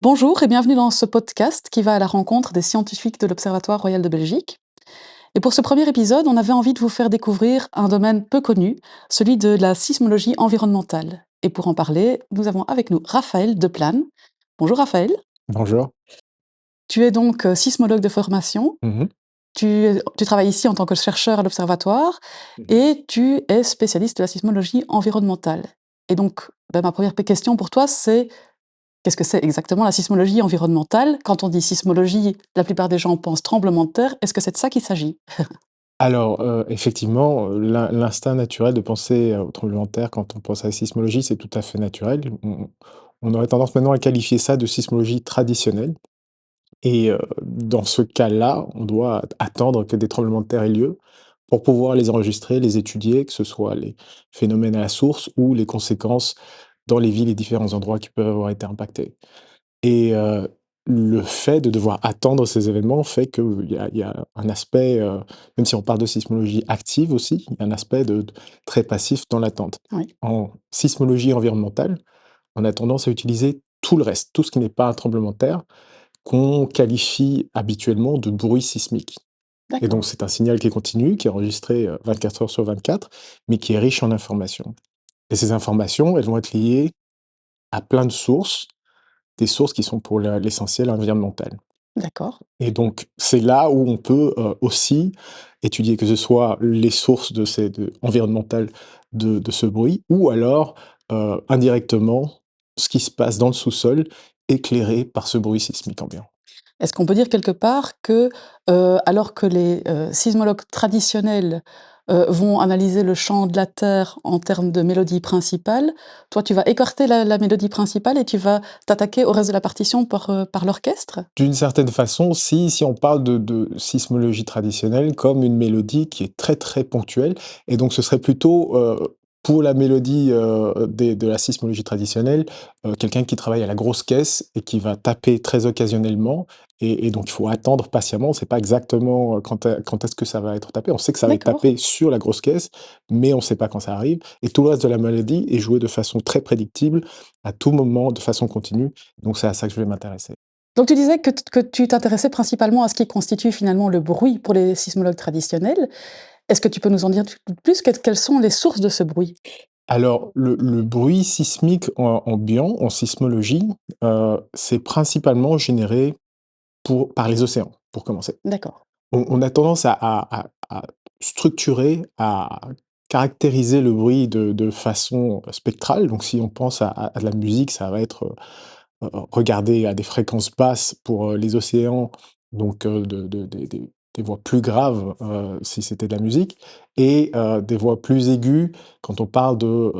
Bonjour et bienvenue dans ce podcast qui va à la rencontre des scientifiques de l'Observatoire royal de Belgique. Et pour ce premier épisode, on avait envie de vous faire découvrir un domaine peu connu, celui de la sismologie environnementale. Et pour en parler, nous avons avec nous Raphaël Deplane. Bonjour Raphaël. Bonjour. Tu es donc sismologue de formation. Mmh. Tu travailles ici en tant que chercheur à l'Observatoire Mmh. et tu es spécialiste de la sismologie environnementale. Et donc, ma première question pour toi, c'est qu'est-ce que c'est exactement la sismologie environnementale? Quand on dit sismologie, la plupart des gens pensent tremblement de terre. Est-ce que c'est de ça qu'il s'agit? Alors, effectivement, l'instinct naturel de penser, au tremblement de terre quand on pense à la sismologie, c'est tout à fait naturel. On aurait tendance maintenant à qualifier ça de sismologie traditionnelle et dans ce cas-là, on doit attendre que des tremblements de terre aient lieu pour pouvoir les enregistrer, les étudier, que ce soit les phénomènes à la source ou les conséquences dans les villes et différents endroits qui peuvent avoir été impactés. Et le fait de devoir attendre ces événements fait qu'il y a un aspect, même si on parle de sismologie active aussi, il y a un aspect de très passif dans l'attente. Oui, En sismologie environnementale, on a tendance à utiliser tout le reste, tout ce qui n'est pas un tremblement de terre, qu'on qualifie habituellement de bruit sismique. Et donc d'accord. c'est un signal qui est continu, qui est enregistré, 24 heures sur 24, mais qui est riche en informations. Et ces informations, elles vont être liées à plein de sources, des sources qui sont pour l'essentiel environnementales. D'accord. Et donc, c'est là où on peut, aussi étudier que ce soit les sources environnementales de ce bruit ou alors, indirectement, ce qui se passe dans le sous-sol, éclairé par ce bruit sismique ambiant. Est-ce qu'on peut dire quelque part que, alors que les, sismologues traditionnels, vont analyser le chant de la terre en termes de mélodie principale, toi tu vas écarter la mélodie principale et tu vas t'attaquer au reste de la partition par l'orchestre? D'une certaine façon, si on parle de sismologie traditionnelle comme une mélodie qui est très, très ponctuelle et donc ce serait plutôt, pour la mélodie, de la sismologie traditionnelle, quelqu'un qui travaille à la grosse caisse et qui va taper très occasionnellement et donc il faut attendre patiemment. On sait pas exactement, quand est-ce que ça va être tapé. On sait que ça va être D'accord. tapé sur la grosse caisse, mais on ne sait pas quand ça arrive et tout le reste de la mélodie est joué de façon très prédictible, à tout moment, de façon continue, donc c'est à ça que je vais m'intéresser. Donc tu disais que tu t'intéressais principalement à ce qui constitue finalement le bruit pour les sismologues traditionnels. Est-ce que tu peux nous en dire plus? Quelles sont les sources de ce bruit? Alors, le bruit sismique ambiant en sismologie, c'est principalement généré par les océans, pour commencer. D'accord. On a tendance à structurer, à caractériser le bruit de façon spectrale. Donc si on pense à de la musique, ça va être, regarder à des fréquences basses pour, les océans, donc des voix plus graves, si c'était de la musique et des voix plus aiguës quand on parle de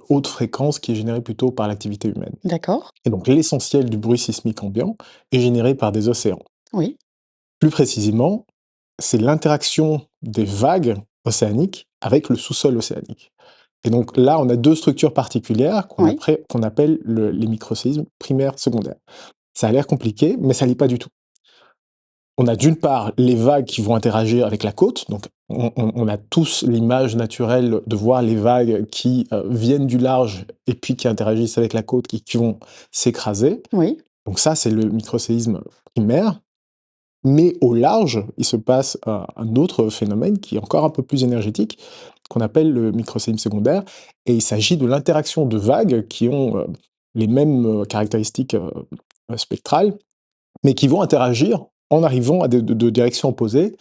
haute fréquence qui est générée plutôt par l'activité humaine. D'accord. Et donc l'essentiel du bruit sismique ambiant est généré par des océans. Oui. Plus précisément, c'est l'interaction des vagues océaniques avec le sous-sol océanique. Et donc là, on a 2 structures particulières Oui. qu'on appelle les microséismes primaires, secondaires. Ça a l'air compliqué, mais ça l'est pas du tout. On a d'une part les vagues qui vont interagir avec la côte, donc on a tous l'image naturelle de voir les vagues qui, viennent du large et puis qui interagissent avec la côte, qui vont s'écraser. Oui. Donc ça, c'est le microséisme primaire. Mais au large, il se passe un autre phénomène qui est encore un peu plus énergétique, qu'on appelle le microséisme secondaire et il s'agit de l'interaction de vagues qui ont, les mêmes, caractéristiques, spectrales, mais qui vont interagir en arrivant à de directions opposées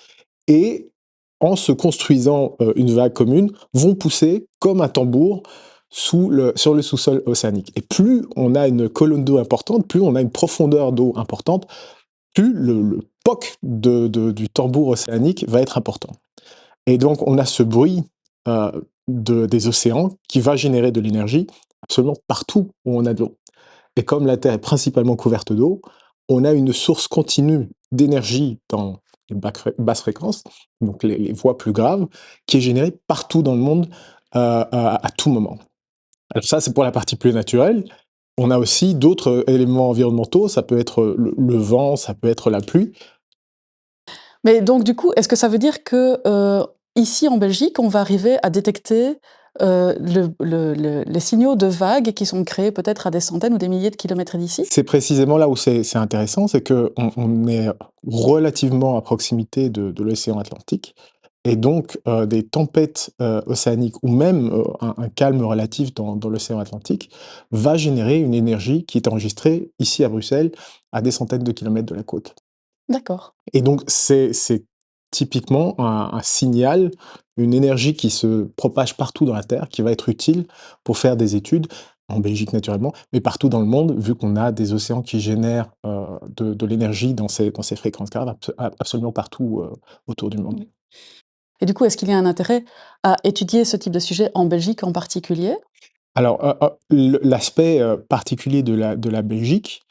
et en se construisant, une vague commune, vont pousser comme un tambour sur le sous-sol océanique et plus on a une colonne d'eau importante, plus on a une profondeur d'eau importante, plus le POC du tambour océanique va être important. Et donc on a ce bruit, des océans qui va générer de l'énergie absolument partout où on a de l'eau. Et comme la Terre est principalement couverte d'eau, on a une source continue d'énergie dans les basses fréquences, donc les voix plus graves, qui est générée partout dans le monde, à tout moment. Alors ça, c'est pour la partie plus naturelle. On a aussi d'autres éléments environnementaux, ça peut être, le vent, ça peut être la pluie. Mais donc du coup, est-ce que ça veut dire que, ici en Belgique, on va arriver à détecter, les signaux de vagues qui sont créés peut-être à des centaines ou des milliers de kilomètres d'ici? C'est précisément là où c'est intéressant, c'est qu'on est relativement à proximité de l'océan Atlantique et donc des tempêtes, océaniques ou même, un calme relatif dans l'océan Atlantique va générer une énergie qui est enregistrée ici à Bruxelles, à des centaines de kilomètres de la côte. D'accord. Et donc c'est typiquement un signal, une énergie qui se propage partout dans la Terre, qui va être utile pour faire des études, en Belgique naturellement, mais partout dans le monde, vu qu'on a des océans qui génèrent, de l'énergie dans ces fréquences graves absolument partout, autour du monde. Oui. Et du coup, est-ce qu'il y a un intérêt à étudier ce type de sujet en Belgique en particulier? Alors, l'aspect, particulier de la Belgique,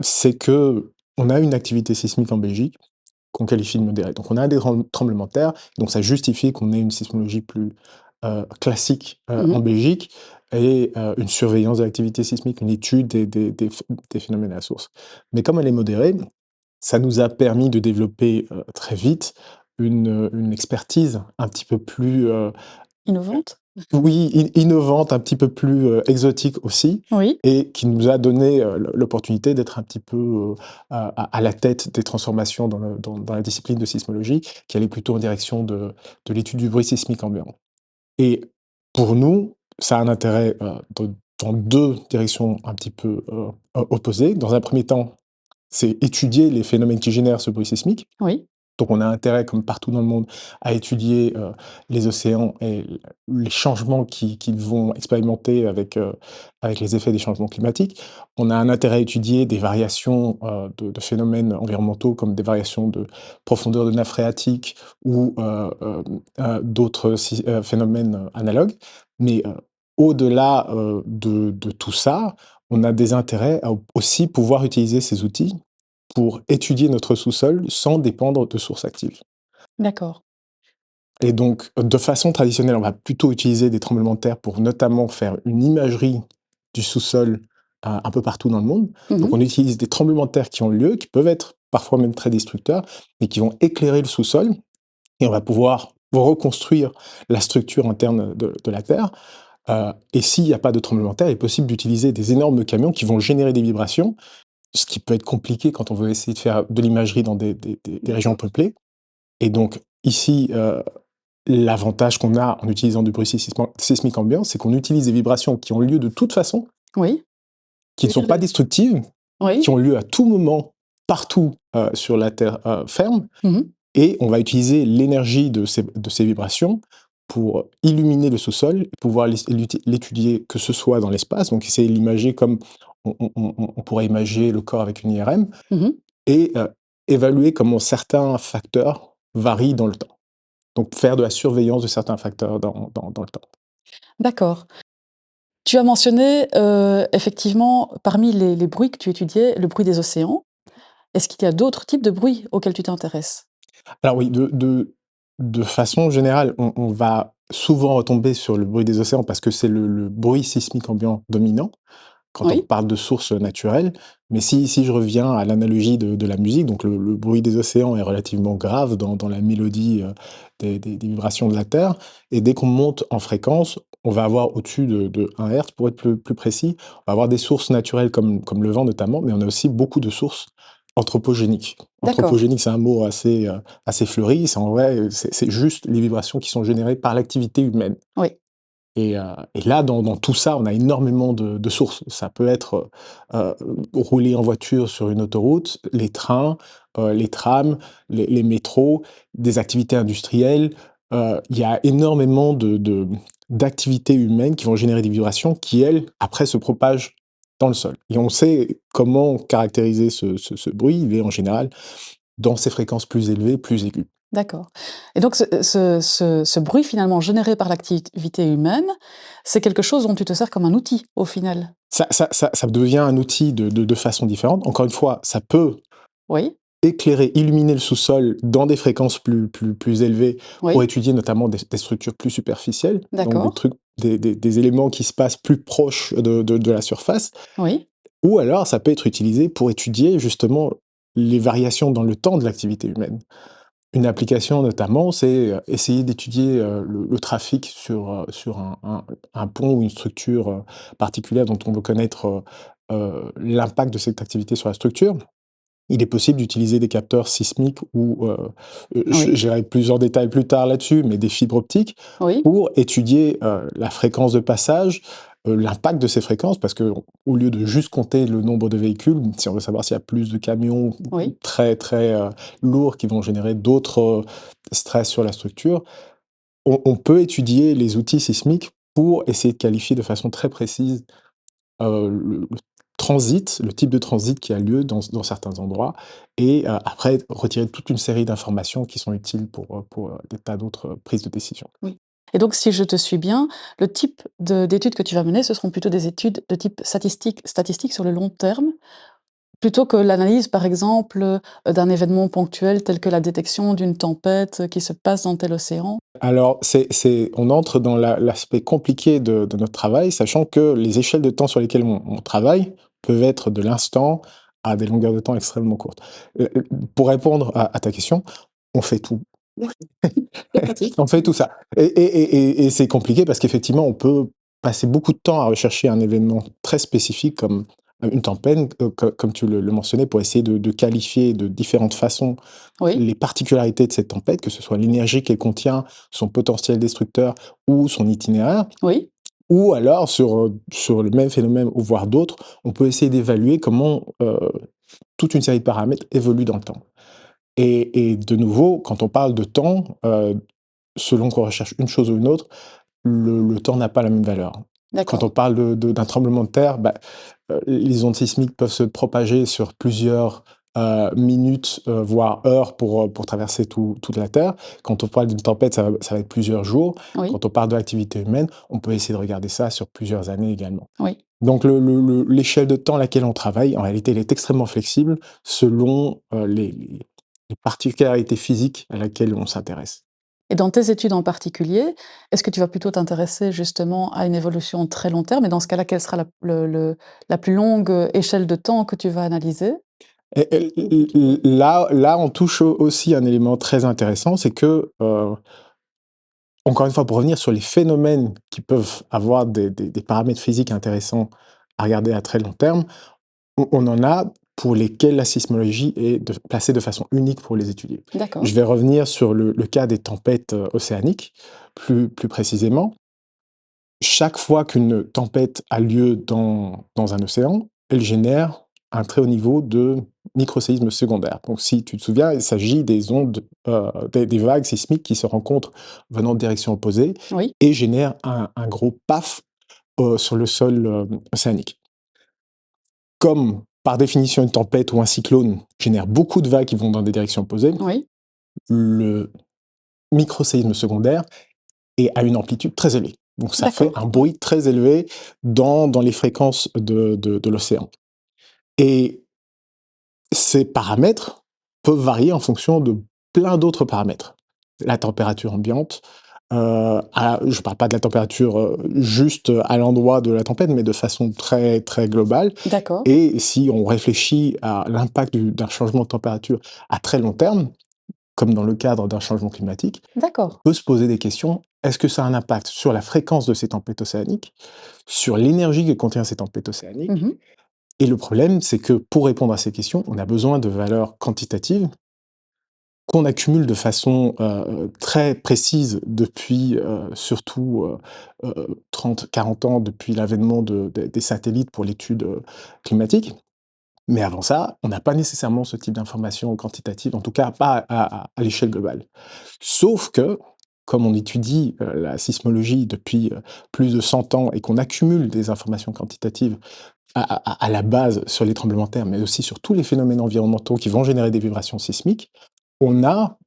c'est qu'on a une activité sismique en Belgique qu'on qualifie de modérée. Donc on a des tremblements de terre, donc ça justifie qu'on ait une sismologie plus, classique, en Mmh. Belgique et une surveillance de l'activité sismique, une étude des phénomènes à la source. Mais comme elle est modérée, ça nous a permis de développer, très vite une expertise un petit peu plus, Innovante? oui, innovante, un petit peu plus, exotique aussi Oui. et qui nous a donné, l'opportunité d'être un petit peu, à la tête des transformations dans la discipline de sismologie, qui allait plutôt en direction de l'étude du bruit sismique ambiant. Et pour nous, ça a un intérêt, dans 2 directions un petit peu, opposées. Dans un premier temps, c'est étudier les phénomènes qui génèrent ce bruit sismique. Oui. Donc on a intérêt, comme partout dans le monde, à étudier, les océans et les changements qu'ils vont expérimenter avec les effets des changements climatiques. On a un intérêt à étudier des variations, de phénomènes environnementaux comme des variations de profondeur de nappe phréatique ou, d'autres phénomènes, analogues. Mais, au-delà, de tout ça, on a des intérêts à aussi pouvoir utiliser ces outils pour étudier notre sous-sol sans dépendre de sources actives. D'accord. Et donc, de façon traditionnelle, on va plutôt utiliser des tremblements de terre pour notamment faire une imagerie du sous-sol, un peu partout dans le monde. Donc Mmh. on utilise des tremblements de terre qui ont lieu, qui peuvent être parfois même très destructeurs, mais qui vont éclairer le sous-sol et on va pouvoir reconstruire la structure interne de la Terre. Et s'il n'y a pas de tremblement de terre, il est possible d'utiliser des énormes camions qui vont générer des vibrations, ce qui peut être compliqué quand on veut essayer de faire de l'imagerie dans des régions D'accord. peuplées. Et donc ici, l'avantage qu'on a en utilisant du bruit sismique ambiant, c'est qu'on utilise des vibrations qui ont lieu de toute façon, Oui. qui Tu ne veux sont dire pas les destructives, qui oui. ont lieu à tout moment, partout, sur la terre, ferme. Mmh. Et on va utiliser l'énergie de ces vibrations pour illuminer le sous-sol et pouvoir l'étudier, que ce soit dans l'espace, donc essayer de l'imager comme on pourrait imager le corps avec une IRM, Mmh. et évaluer comment certains facteurs varient dans le temps. Donc faire de la surveillance de certains facteurs dans le temps. D'accord. Tu as mentionné, effectivement, parmi les bruits que tu étudiais, le bruit des océans. Est-ce qu'il y a d'autres types de bruits auxquels tu t'intéresses? Alors oui, de façon générale, on va souvent retomber sur le bruit des océans parce que c'est le bruit sismique ambiant dominant, quand on Oui. parle de sources naturelles. Mais si je reviens à l'analogie de la musique, donc le bruit des océans est relativement grave dans la mélodie, des vibrations de la Terre et dès qu'on monte en fréquence, on va avoir au-dessus de 1 hertz pour être plus précis, on va avoir des sources naturelles comme le vent notamment, mais on a aussi beaucoup de sources anthropogéniques. D'accord. Anthropogénique, c'est un mot assez fleuri, c'est en vrai, c'est juste les vibrations qui sont générées par l'activité humaine. Oui. Et là, dans tout ça, on a énormément de sources. Ça peut être, rouler en voiture sur une autoroute, les trains, les trams, les métros, des activités industrielles. Il y a énormément d'activités humaines qui vont générer des vibrations qui, elles, après se propagent dans le sol. Et on sait comment caractériser ce bruit. Il est en général dans ces fréquences plus élevées, plus aiguës. D'accord. Et donc ce bruit finalement généré par l'activité humaine, c'est quelque chose dont tu te sers comme un outil, au final? Ça devient un outil de façon différente. Encore une fois, ça peut Oui? éclairer, illuminer le sous-sol dans des fréquences plus élevées pour Oui? étudier notamment des structures plus superficielles, donc des D'accord. trucs, des éléments qui se passent plus proches de la surface. Oui? Ou alors ça peut être utilisé pour étudier justement les variations dans le temps de l'activité humaine. Une application notamment, c'est, essayer d'étudier, le trafic sur un pont ou une structure, particulière dont on veut connaître, l'impact de cette activité sur la structure. Il est possible d'utiliser des capteurs sismiques ou, Oui, j'irai plus en détail plus tard là-dessus, mais des fibres optiques oui, pour étudier, la fréquence de passage, l'impact de ces fréquences parce qu'au lieu de juste compter le nombre de véhicules, si on veut savoir s'il y a plus de camions oui. très, très, lourds qui vont générer d'autres, stress sur la structure, on peut étudier les outils sismiques pour essayer de qualifier de façon très précise le transit, le type de transit qui a lieu dans certains endroits et après retirer toute une série d'informations qui sont utiles pour des tas d'autres prises de décision. Oui. Et donc, si je te suis bien, le type d'études que tu vas mener, ce seront plutôt des études de type statistique sur le long terme, plutôt que l'analyse, par exemple, d'un événement ponctuel tel que la détection d'une tempête qui se passe dans tel océan? Alors on entre dans l'aspect compliqué de notre travail, sachant que les échelles de temps sur lesquelles on travaille peuvent être de l'instant à des longueurs de temps extrêmement courtes. Pour répondre à ta question, on fait tout. C'est pratique. On fait tout ça et c'est compliqué parce qu'effectivement, on peut passer beaucoup de temps à rechercher un événement très spécifique comme, une tempête, comme tu le mentionnais, pour essayer de qualifier de différentes façons Oui, les particularités de cette tempête, que ce soit l'énergie qu'elle contient, son potentiel destructeur ou son itinéraire. oui. Ou alors sur le même phénomène ou voire d'autres, on peut essayer d'évaluer comment, toute une série de paramètres évoluent dans le temps. Et de nouveau, quand on parle de temps, selon qu'on recherche une chose ou une autre, le temps n'a pas la même valeur. Quand on D'accord. parle d'un tremblement de terre, bah, les ondes sismiques peuvent se propager sur plusieurs, minutes, voire heures pour traverser toute la Terre. Quand on parle d'une tempête, ça va être plusieurs jours. Oui, Quand on parle de l'activité humaine, on peut essayer de regarder ça sur plusieurs années également. oui. Donc l'échelle de temps à laquelle on travaille, en réalité, elle est extrêmement flexible selon, les particularités physiques à laquelle on s'intéresse. Et dans tes études en particulier, est-ce que tu vas plutôt t'intéresser justement à une évolution très long terme? Et dans ce cas-là, quelle sera la plus longue, échelle de temps que tu vas analyser? Là, on touche aussi un élément très intéressant, c'est que, encore une fois, pour revenir sur les phénomènes qui peuvent avoir des paramètres physiques intéressants à regarder à très long terme, on en a pour lesquels la sismologie est placée de façon unique pour les étudier. D'accord, Je vais revenir sur le cas des tempêtes océaniques, plus précisément. Chaque fois qu'une tempête a lieu dans un océan, elle génère un très haut niveau de microséismes secondaires. Donc si tu te souviens, il s'agit des ondes, des vagues sismiques qui se rencontrent venant de directions opposées oui, et génèrent un gros paf, sur le sol, océanique. Comme, par définition, une tempête ou un cyclone génère beaucoup de vagues qui vont dans des directions opposées, oui, le microséisme secondaire et à une amplitude très élevée. Donc ça fait d'accord, un oui, bruit très élevé dans les fréquences de l'océan. Et ces paramètres peuvent varier en fonction de plein d'autres paramètres. La température ambiante, je ne parle pas de la température, juste à l'endroit de la tempête, mais de façon très, très globale. d'accord, Et si on réfléchit à l'impact d'un changement de température à très long terme, comme dans le cadre d'un changement climatique, on d'accord. peut se poser des questions. Est-ce que ça a un impact sur la fréquence de ces tempêtes océaniques, sur l'énergie que contient ces tempêtes océaniques? Mmh. Et le problème, c'est que pour répondre à ces questions, on a besoin de valeurs quantitatives qu'on accumule de façon très précise depuis surtout 30-40 ans, depuis l'avènement des satellites pour l'étude climatique. Mais avant ça, on n'a pas nécessairement ce type d'informations quantitatives, en tout cas pas à l'échelle globale. Sauf que, comme on étudie, la sismologie depuis, plus de 100 ans et qu'on accumule des informations quantitatives à la base sur les tremblements de terre, mais aussi sur tous les phénomènes environnementaux qui vont générer des vibrations sismiques, on a,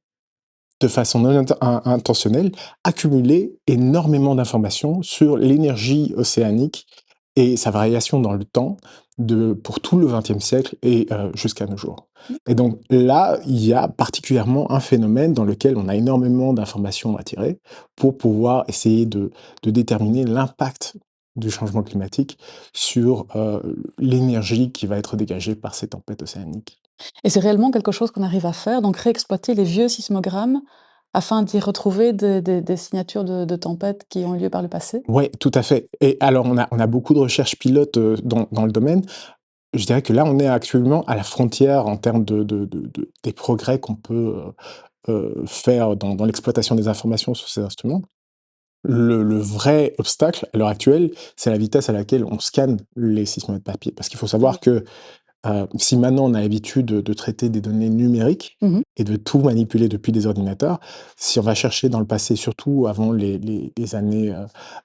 de façon non intentionnelle, accumulé énormément d'informations sur l'énergie océanique et sa variation dans le temps pour tout le XXe siècle et jusqu'à nos jours. Et donc là, il y a particulièrement un phénomène dans lequel on a énormément d'informations à tirer pour pouvoir essayer de déterminer l'impact du changement climatique sur l'énergie qui va être dégagée par ces tempêtes océaniques. Et c'est réellement quelque chose qu'on arrive à faire, donc réexploiter les vieux sismogrammes afin d'y retrouver des signatures de tempêtes qui ont eu lieu par le passé? Ouais, tout à fait. Et alors on a beaucoup de recherches pilotes, dans le domaine. Je dirais que là, on est actuellement à la frontière en termes de des progrès qu'on peut, faire dans l'exploitation des informations sur ces instruments. Le vrai obstacle, à l'heure actuelle, c'est la vitesse à laquelle on scanne les sismomètres papier. Parce qu'il faut Ah savoir oui. que, si maintenant on a l'habitude de traiter des données numériques Mmh. et de tout manipuler depuis des ordinateurs, si on va chercher dans le passé, surtout avant les années,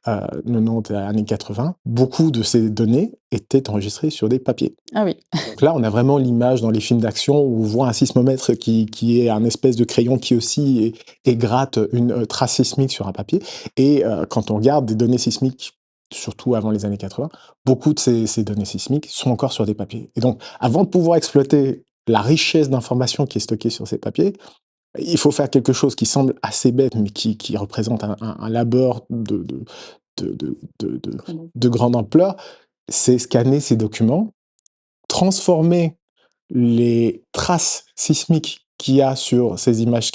90 et années 80, beaucoup de ces données étaient enregistrées sur des papiers. Ah oui. Donc là, on a vraiment l'image dans les films d'action où on voit un sismomètre qui est un espèce de crayon qui oscille et gratte une, trace sismique sur un papier et quand on regarde des données sismiques, surtout avant les années 80, beaucoup de ces données sismiques sont encore sur des papiers et donc avant de pouvoir exploiter la richesse d'informations qui est stockée sur ces papiers, il faut faire quelque chose qui semble assez bête, mais qui représente un labeur de de de de Vraiment. de grande ampleur, c'est scanner ces documents, transformer les traces sismiques qu'il y a sur ces images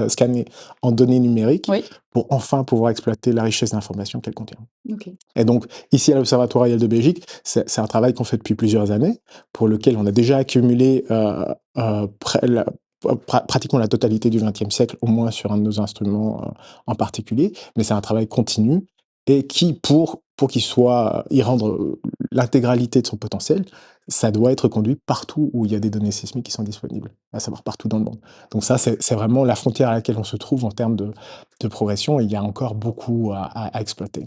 scannées en données numériques Oui, pour enfin pouvoir exploiter la richesse d'informations qu'elles contiennent. OK. Et donc, ici à l'Observatoire royal de Belgique, c'est un travail qu'on fait depuis plusieurs années, pour lequel on a déjà accumulé pratiquement la totalité du XXe siècle, au moins sur un de nos instruments en particulier, mais c'est un travail continu et qui, pour qu'il soit, y rendre l'intégralité de son potentiel, ça doit être conduit partout où il y a des données sismiques qui sont disponibles, à savoir partout dans le monde. Donc ça, c'est vraiment la frontière à laquelle on se trouve en termes de progression et il y a encore beaucoup à exploiter.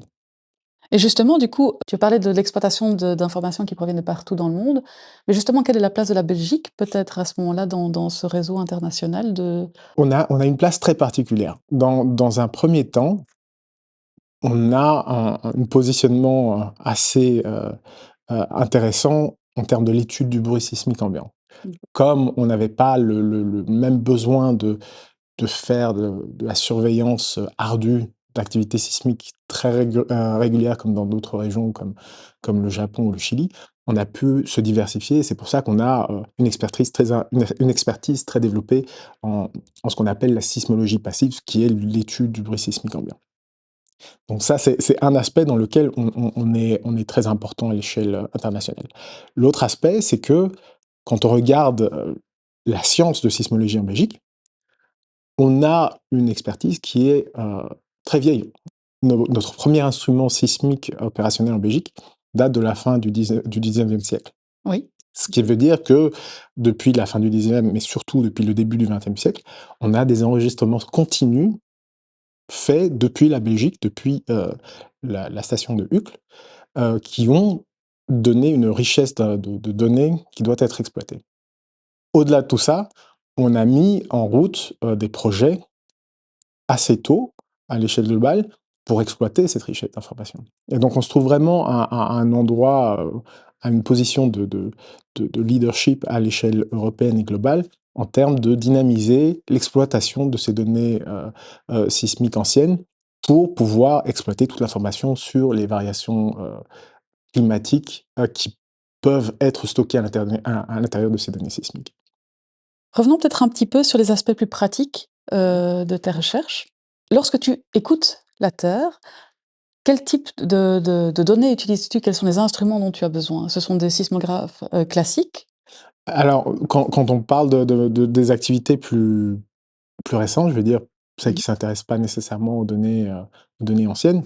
Et justement, du coup, tu parlais de l'exploitation d'informations qui proviennent de partout dans le monde, mais justement, quelle est la place de la Belgique, peut-être à ce moment-là, dans ce réseau international de On a une place très particulière. Dans un premier temps, on a un positionnement, assez, intéressant en termes de l'étude du bruit sismique ambiant. mmh, Comme on n'avait pas le même besoin de faire de la surveillance, ardue d'activités sismiques très régulières comme dans d'autres régions comme le Japon ou le Chili, on a pu se diversifier et c'est pour ça qu'on a, une expertise très développée en ce qu'on appelle la sismologie passive, ce qui est l'étude du bruit sismique ambiant. Donc ça, c'est un aspect dans lequel on est très important à l'échelle, internationale. L'autre aspect, c'est que quand on regarde, la science de sismologie en Belgique, on a une expertise qui est, très vieille. Notre premier instrument sismique opérationnel en Belgique date de la fin du 19e siècle. oui, Ce qui veut dire que depuis la fin du 19e, mais surtout depuis le début du 20e siècle, on a des enregistrements continus faits depuis la Belgique, depuis, la station de Uccle, qui ont donné une richesse de données qui doit être exploitée. Au-delà de tout ça, on a mis en route, des projets assez tôt, à l'échelle globale, pour exploiter cette richesse d'informations. Et donc on se trouve vraiment à un endroit, à une position de leadership à l'échelle européenne et globale, en termes de dynamiser l'exploitation de ces données, sismiques anciennes, pour pouvoir exploiter toute l'information sur les variations, climatiques, qui peuvent être stockées à l'intérieur de ces données sismiques. revenons peut-être un petit peu sur les aspects plus pratiques, de tes recherches. Lorsque tu écoutes la Terre, quel type de données utilises-tu? Quels sont les instruments dont tu as besoin? Ce sont des sismographes, classiques? Alors, quand on parle des activités plus récentes, je veux dire, celles Mmh. qui s'intéressent pas nécessairement aux données anciennes,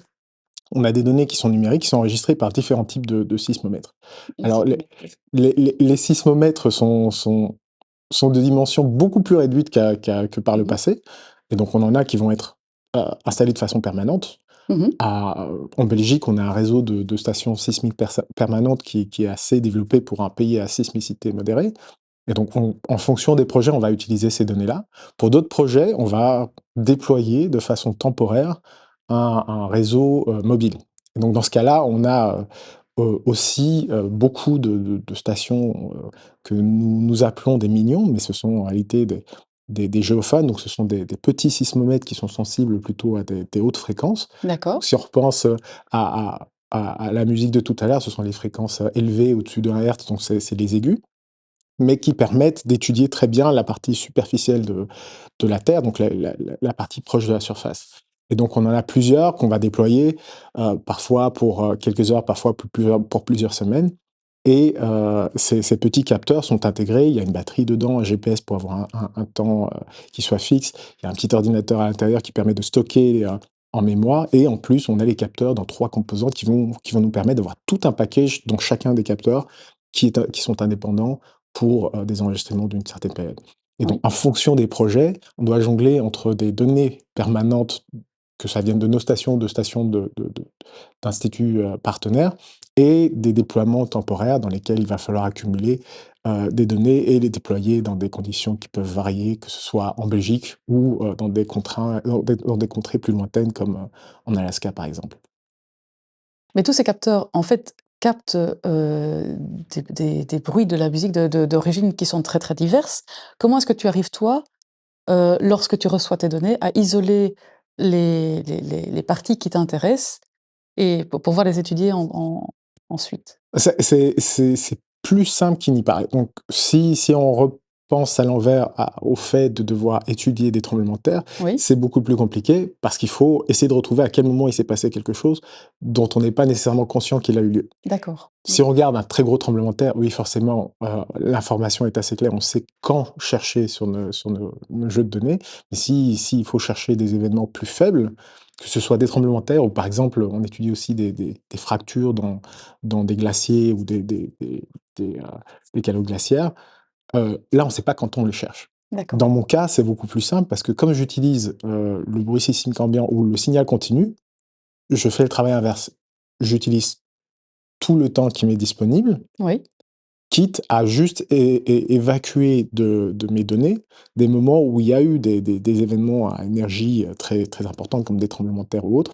on a des données qui sont numériques, qui sont enregistrées par différents types de sismomètres. Les Alors sismomètres, oui. les sismomètres sont de dimensions beaucoup plus réduites que par le Mmh mh. passé et donc on en a qui vont être, installés de façon permanente. Mmh. En Belgique, on a un réseau de stations sismiques permanentes qui est assez développé pour un pays à sismicité modérée. Et donc, en fonction des projets, on va utiliser ces données-là. Pour d'autres projets, on va déployer de façon temporaire un réseau mobile. Et donc, dans ce cas-là, on a aussi beaucoup de stations que nous appelons des mignons, mais ce sont en réalité des géophanes, donc ce sont des petits sismomètres qui sont sensibles plutôt à des hautes fréquences. D'accord. Donc, si on repense à la musique de tout à l'heure, ce sont les fréquences élevées au-dessus de 1 Hertz, donc c'est les aigus. mais qui permettent d'étudier très bien la partie superficielle de la Terre, donc la partie proche de la surface. Et donc on en a plusieurs qu'on va déployer, parfois pour, quelques heures, parfois pour plusieurs semaines. Et ces petits capteurs sont intégrés, il y a une batterie dedans, un GPS pour avoir un temps, qui soit fixe. Il y a un petit ordinateur à l'intérieur qui permet de stocker, en mémoire, et en plus, on a les capteurs dans 3 composantes qui vont nous permettre d'avoir tout un package dans chacun des capteurs qui sont indépendants pour, des enregistrements d'une certaine période. Et donc Oui. en fonction des projets, on doit jongler entre des données permanentes, que ça vienne de nos stations, de stations d'instituts, partenaires, et des déploiements temporaires dans lesquels il va falloir accumuler, des données et les déployer dans des conditions qui peuvent varier, que ce soit en Belgique ou, dans des contrées plus lointaines comme, en Alaska, par exemple. Mais tous ces capteurs, en fait, captent, des bruits de la musique d'origines qui sont très, très diverses. Comment est-ce que tu arrives, toi, lorsque tu reçois tes données, à isoler les parties qui t'intéressent et pour pouvoir les étudier ensuite? C'est plus simple qu'il n'y paraît. Donc si on repense à l'envers au fait de devoir étudier des tremblements de terre, Oui, c'est beaucoup plus compliqué parce qu'il faut essayer de retrouver à quel moment il s'est passé quelque chose dont on n'est pas nécessairement conscient qu'il a eu lieu. d'accord. Si on regarde un très gros tremblement de terre, oui, forcément, l'information est assez claire. On sait quand chercher sur nos jeux de données. Mais s'il faut chercher des événements plus faibles, que ce soit des tremblements de terre ou par exemple, on étudie aussi des fractures dans des glaciers ou des, heu, des calots glaciaires, là, on ne sait pas quand on les cherche. D'accord. Dans mon cas, c'est beaucoup plus simple parce que comme j'utilise, le bruit sismique ambiant ou le signal continu, je fais le travail inverse. J'utilise tout le temps qui m'est disponible, Oui, quitte à juste évacuer de mes données des moments où il y a eu des événements à énergie, très, très importante comme des tremblements de terre ou autres,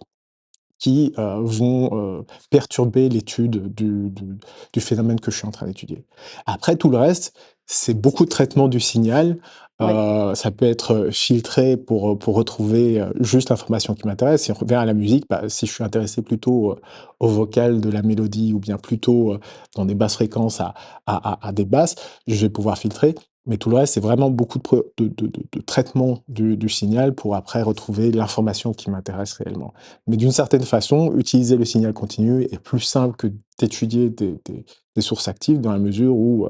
qui, vont, perturber l'étude du phénomène que je suis en train d'étudier. Après tout le reste, c'est beaucoup de traitement du signal, oui, ça peut être, filtré pour retrouver, juste l'information qui m'intéresse. Si on revient à la musique, bah, si je suis intéressé plutôt, au vocal de la mélodie ou bien plutôt, dans des basses fréquences à des basses, je vais pouvoir filtrer. Mais tout le reste, c'est vraiment beaucoup de traitement du signal pour après retrouver l'information qui m'intéresse réellement. Mais d'une certaine façon, utiliser le signal continu est plus simple que d'étudier des sources actives dans la mesure où,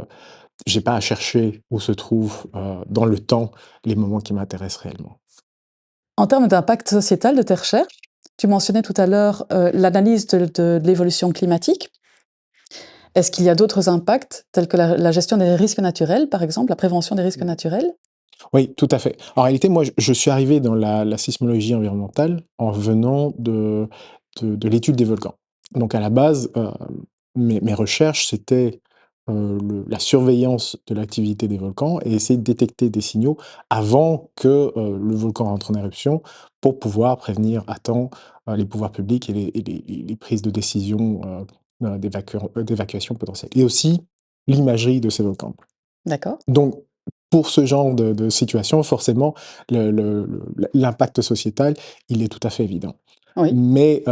j'ai pas à chercher où se trouvent, dans le temps, les moments qui m'intéressent réellement. en termes d'impact sociétal de tes recherches, tu mentionnais tout à l'heure, l'analyse de l'évolution climatique. Est-ce qu'il y a d'autres impacts tels que la gestion des risques naturels, par exemple, la prévention des risques naturels? Oui, tout à fait. En réalité, moi, je suis arrivé dans la sismologie environnementale en venant de l'étude des volcans. Donc à la base, mes recherches, c'était, la surveillance de l'activité des volcans et essayer de détecter des signaux avant que, le volcan rentre en éruption pour pouvoir prévenir à temps, les pouvoirs publics et les prises de décision, d'évacuation potentielle et aussi l'imagerie de ces volcans. D'accord. Donc, pour ce genre de situation, forcément, l'impact sociétal, il est tout à fait évident. Oui, Mais,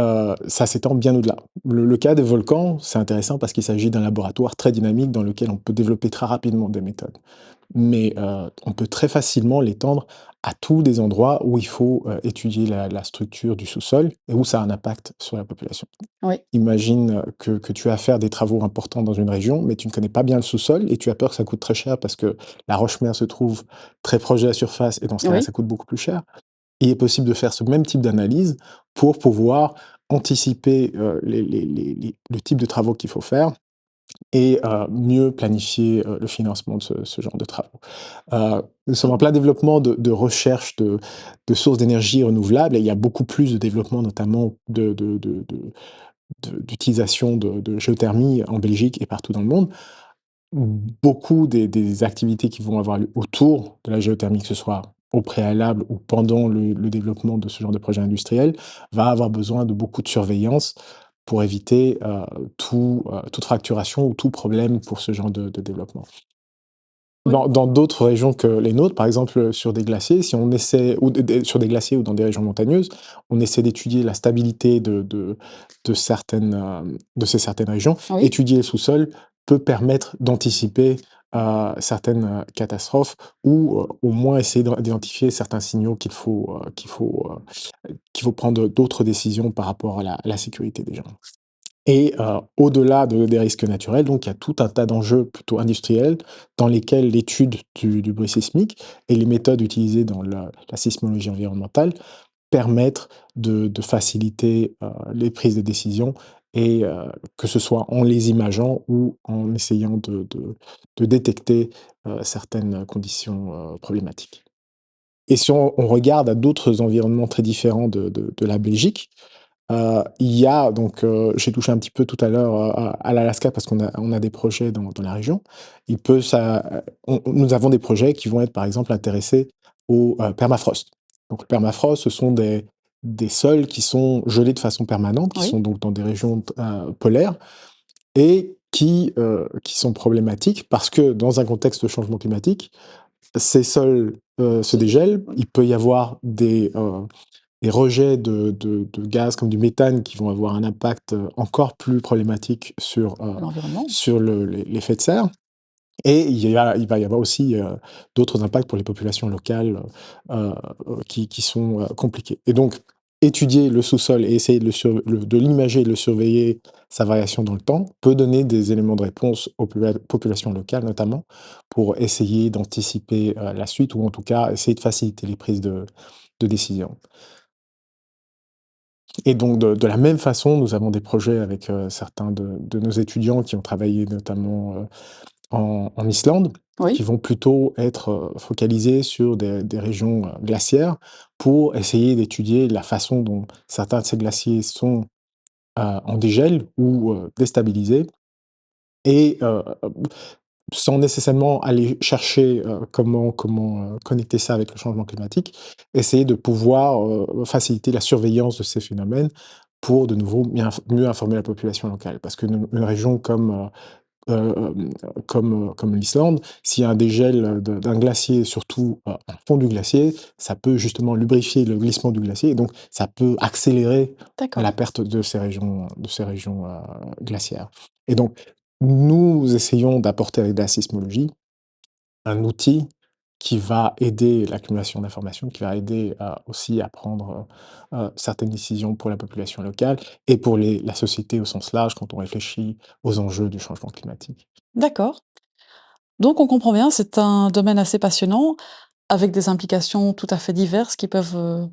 ça s'étend bien au-delà. Le cas des volcans, c'est intéressant parce qu'il s'agit d'un laboratoire très dynamique dans lequel on peut développer très rapidement des méthodes. Mais, on peut très facilement l'étendre à tous des endroits où il faut, étudier la structure du sous-sol et où ça a un impact sur la population. oui, Imagine, que tu as à faire des travaux importants dans une région, mais tu ne connais pas bien le sous-sol et tu as peur que ça coûte très cher parce que la roche-mère se trouve très proche de la surface et dans ce cas-là, oui, ça coûte beaucoup plus cher. Il est possible de faire ce même type d'analyse pour pouvoir anticiper, le type de travaux qu'il faut faire et mieux planifier, le financement de ce genre de travaux. Nous sommes en plein développement de recherche de sources d'énergie renouvelables et il y a beaucoup plus de développement notamment d'utilisation de géothermie en Belgique et partout dans le monde. Beaucoup des activités qui vont avoir lieu autour de la géothermie, que ce soit au préalable ou pendant le développement de ce genre de projet industriel, va avoir besoin de beaucoup de surveillance pour éviter, toute fracturation ou tout problème pour ce genre de développement. oui. Dans d'autres régions que les nôtres, par exemple, sur des glaciers, si on essaie ou sur des glaciers ou dans des régions montagneuses, on essaie d'étudier la stabilité de certaines régions, Oui. étudier le sous-sol peut permettre d'anticiper certaines catastrophes ou au moins essayer d'identifier certains signaux qu'il faut prendre d'autres décisions par rapport à la sécurité des gens. Et au-delà des risques naturels, donc il y a tout un tas d'enjeux plutôt industriels dans lesquels l'étude du bruit sismique et les méthodes utilisées dans la sismologie environnementale permettre de faciliter, les prises de décision et que ce soit en les imageant ou en essayant de détecter, certaines conditions, problématiques. Et si on regarde à d'autres environnements très différents de la Belgique, il y a donc, j'ai touché un petit peu tout à l'heure, à l'Alaska parce qu'on a des projets dans la région. Il peut ça nous avons des projets qui vont être, par exemple, intéressés au, permafrost. Donc le permafrost, ce sont des sols qui sont gelés de façon permanente, qui sont Oui, donc dans des régions polaires et qui sont problématiques parce que dans un contexte de changement climatique, ces sols, se dégèlent. Il peut y avoir des rejets de gaz comme du méthane qui vont avoir un impact, encore plus problématique l'environnement. sur l'effet de serre et il va y avoir aussi, d'autres impacts pour les populations locales, heu qui sont, compliqués et donc étudier le sous-sol et essayer de l'imager, de le surveiller, sa variation dans le temps, peut donner des éléments de réponse aux populations locales notamment, pour essayer d'anticiper, la suite ou en tout cas essayer de faciliter les prises de décision. Et donc de la même façon, nous avons des projets avec, certains de nos étudiants qui ont travaillé notamment, en Islande, qui Oui, vont plutôt être, focalisés sur des régions, glaciaires pour essayer d'étudier la façon dont certains de ces glaciers sont, en dégel ou, déstabilisés et sans nécessairement aller chercher, comment connecter ça avec le changement climatique, essayer de pouvoir, faciliter la surveillance de ces phénomènes pour de nouveau mieux informer la population locale. Parce qu'une région comme l'Islande, s'il y a un dégel, d'un glacier, surtout, en fond du glacier, ça peut justement lubrifier le glissement du glacier et donc ça peut accélérer la d'accord. perte de ces régions, glaciaires et donc nous essayons d'apporter avec de la sismologie un outil qui va aider l'accumulation d'informations, qui va aider, aussi à prendre, certaines décisions pour la population locale et pour la société au sens large quand on réfléchit aux enjeux du changement climatique. D'accord. Donc on comprend bien, c'est un domaine assez passionnant, avec des implications tout à fait diverses qui peuvent,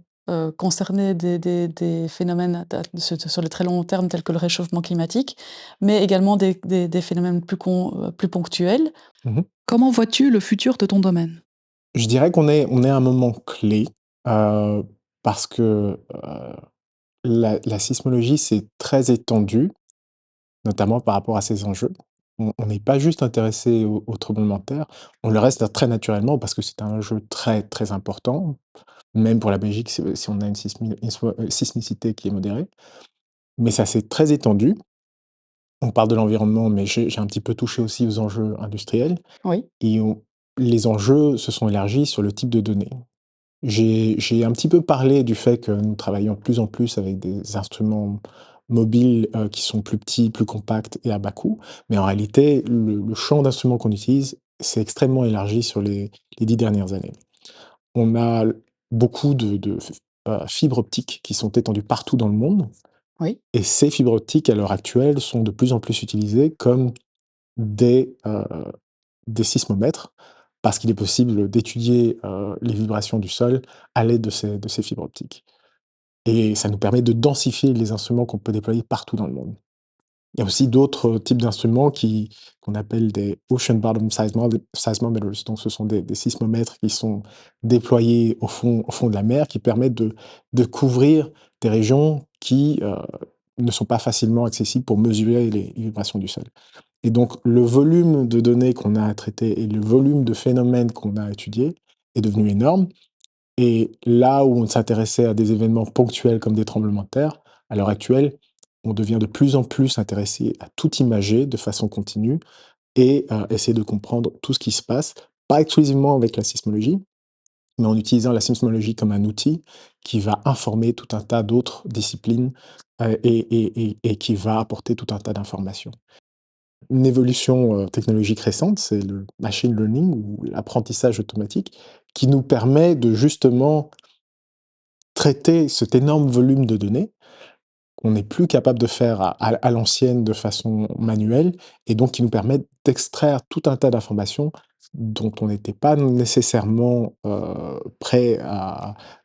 concerner des phénomènes sur le très long terme tels que le réchauffement climatique, mais également des phénomènes plus ponctuels. Mmh. Comment vois-tu le futur de ton domaine? Je dirais qu'on est à un moment clé, heu, parce que, la sismologie, c'est très étendu, notamment par rapport à ces enjeux. On n'est pas juste intéressé au tremblement de terre, on le reste très naturellement parce que c'est un enjeu très, très important, même pour la Belgique si on a une sismicité qui est modérée. Mais ça s'est très étendu. On parle de l'environnement, mais j'ai un petit peu touché aussi aux enjeux industriels Oui, et les enjeux se sont élargis sur le type de données. J'ai un petit peu parlé du fait que nous travaillons de plus en plus avec des instruments mobiles, qui sont plus petits, plus compacts et à bas coût, mais en réalité, le champ d'instruments qu'on utilise s'est extrêmement élargi sur les 10 dernières années. On a beaucoup de fibres optiques qui sont étendues partout dans le monde oui, et ces fibres optiques, à l'heure actuelle, sont de plus en plus utilisées comme des, heu des sismomètres, parce qu'il est possible d'étudier, les vibrations du sol à l'aide de ces fibres optiques et ça nous permet de densifier les instruments qu'on peut déployer partout dans le monde. Il y a aussi d'autres types d'instruments qu'on appelle des ocean bottom seismometers, donc ce sont des sismomètres qui sont déployés au fond de la mer, qui permettent de couvrir des régions qui, ne sont pas facilement accessibles pour mesurer les vibrations du sol. Et donc, le volume de données qu'on a à traiter et le volume de phénomènes qu'on a à étudier est devenu énorme. Et là où on s'intéressait à des événements ponctuels comme des tremblements de terre, à l'heure actuelle, on devient de plus en plus intéressé à tout imager de façon continue et essayer de comprendre tout ce qui se passe, pas exclusivement avec la sismologie, mais en utilisant la sismologie comme un outil qui va informer tout un tas d'autres disciplines et qui va apporter tout un tas d'informations. une évolution technologique récente, c'est le machine learning ou l'apprentissage automatique, qui nous permet de justement traiter cet énorme volume de données qu'on n'est plus capable de faire à l'ancienne de façon manuelle, et donc qui nous permet d'extraire tout un tas d'informations dont on n'était pas nécessairement prêt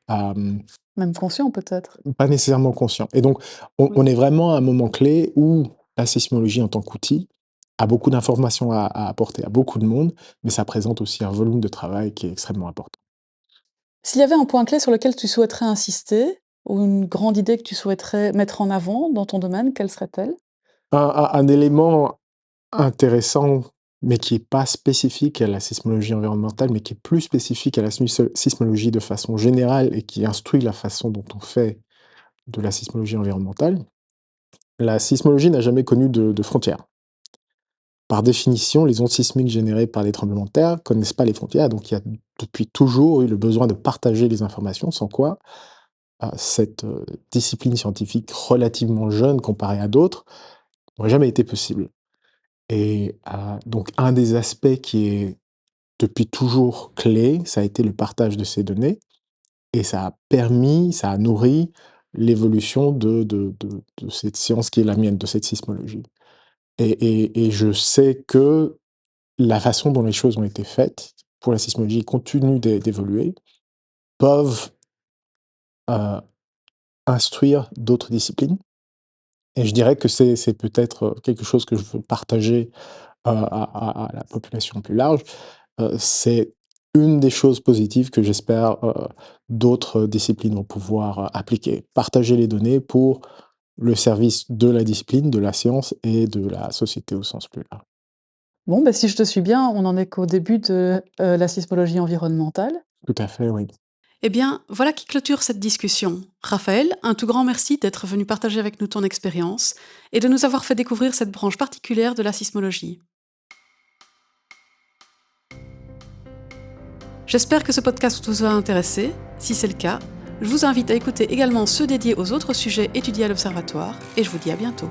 Même conscient peut-être? pas nécessairement conscient. Et donc, on Oui. est vraiment à un moment clé où la sismologie en tant qu'outil a beaucoup d'informations à apporter à beaucoup de monde, mais ça présente aussi un volume de travail qui est extrêmement important. S'il y avait un point clé sur lequel tu souhaiterais insister, ou une grande idée que tu souhaiterais mettre en avant dans ton domaine, quelle serait-elle? Un élément intéressant, mais qui est pas spécifique à la sismologie environnementale, mais qui est plus spécifique à la sismologie de façon générale et qui instruit la façon dont on fait de la sismologie environnementale. La sismologie n'a jamais connu de frontières. Par définition, les ondes sismiques générées par les tremblements de terre connaissent pas les frontières, donc il y a depuis toujours eu le besoin de partager les informations, sans quoi cette discipline scientifique relativement jeune comparée à d'autres n'aurait jamais été possible. Et donc un des aspects qui est depuis toujours clé, ça a été le partage de ces données, et ça a nourri l'évolution de cette science qui est la mienne, de cette sismologie. Et je sais que la façon dont les choses ont été faites pour la sismologie continue d'évoluer, peuvent euh, instruire d'autres disciplines. Et je dirais que c'est peut-être quelque chose que je veux partager à la population plus large. C'est une des choses positives que j'espère d'autres disciplines vont pouvoir appliquer. Partager les données pour le service de la discipline, de la science et de la société au sens plus large. Bon, bah, si je te suis bien, on n'en est qu'au début de, la sismologie environnementale. Tout à fait, oui. Eh bien, voilà qui clôture cette discussion. Raphaël, un tout grand merci d'être venu partager avec nous ton expérience et de nous avoir fait découvrir cette branche particulière de la sismologie. J'espère que ce podcast vous a intéressé. Si c'est le cas, je vous invite à écouter également ceux dédiés aux autres sujets étudiés à l'Observatoire et je vous dis à bientôt.